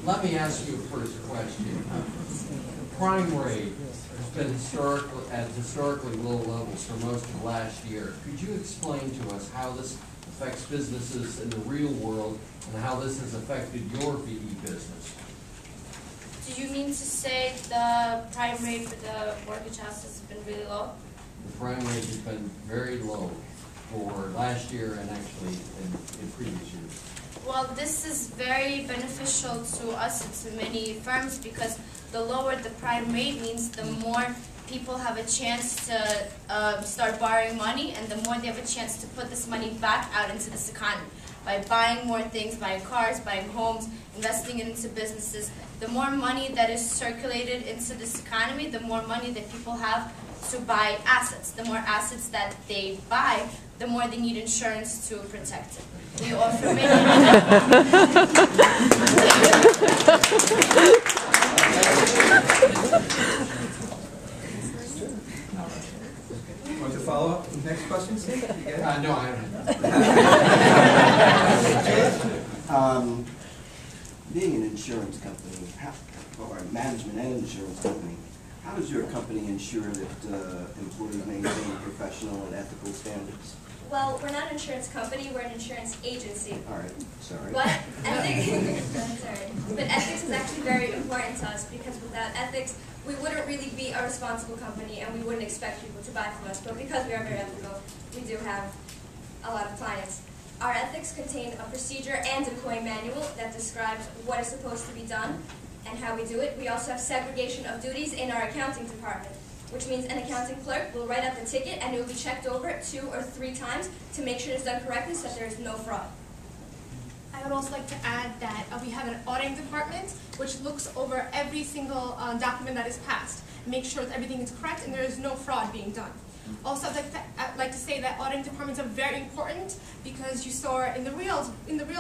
Let me ask you a first question. Crime rate has been at historically low levels for most of last year. Could you explain to us how this affects businesses in the real world and how this has affected your VE business? Do you mean to say the prime rate for the mortgage house has been really low? The prime rate has been very low for last year and actually in previous years. Well, this is very beneficial to us and to many firms because the lower the prime rate means the more people have a chance to start borrowing money, and the more they have a chance to put this money back out into this economy. By buying more things, buying cars, buying homes, investing it into businesses, the more money that is circulated into this economy, the more money that people have to buy assets. The more assets that they buy, the more they need insurance to protect it. We offer many... Want to follow up? Next question? No, I don't have. Being an insurance company, or a management and insurance company, how does your company ensure that employees maintain professional and ethical standards? Well, we're not an insurance company, we're an insurance agency. All right, sorry. But ethics, that's all right. But ethics is actually very important to us because without ethics, we wouldn't really be a responsible company and we wouldn't expect people to buy from us. But because we are very ethical, we do have a lot of clients. Our ethics contain a procedure and employee manual that describes what is supposed to be done and how we do it. We also have segregation of duties in our accounting department, which means an accounting clerk will write out the ticket and it will be checked over 2 or 3 times to make sure it's done correctly so that there is no fraud. I would also like to add that we have an auditing department which looks over every single document that is passed, make sure that everything is correct and there is no fraud being done. Also, I'd like to say that auditing departments are very important because you saw in the real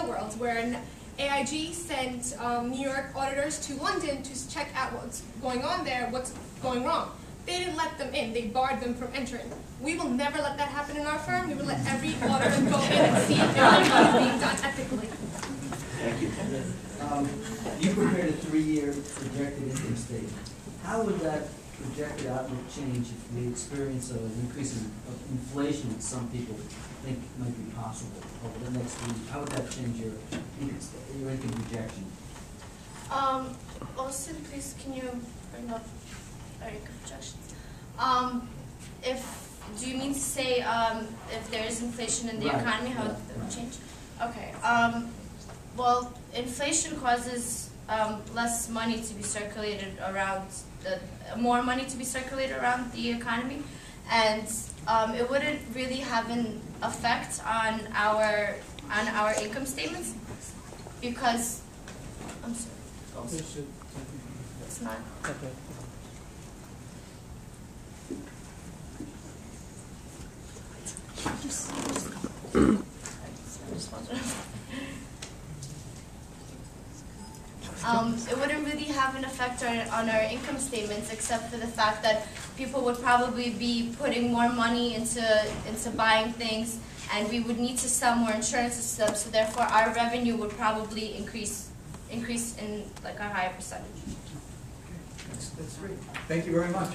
world where an AIG sent New York auditors to London to check out what's going on there, what's going wrong. They didn't let them in. They barred them from entering. We will never let that happen in our firm. We will let every auditor go in and see if everything is being done ethically. Thank you. You prepared a 3-year projected income statement. How would that projected outlook change if we experience an increase in inflation that some people think might be possible over the next 3 years? How would that change your income projection? Austin, please, can you bring up our income projections? Do you mean to say if there is inflation in the economy, how it would change? Okay. Well, inflation causes less money to be circulated around, more money to be circulated around the economy, and it wouldn't really have an effect on our income statements because I'm sorry. It's not. Okay. It wouldn't really have an effect on our income statements except for the fact that people would probably be putting more money into buying things, and we would need to sell more insurance systems, so therefore our revenue would probably increase in like a higher percentage. That's great. Thank you very much.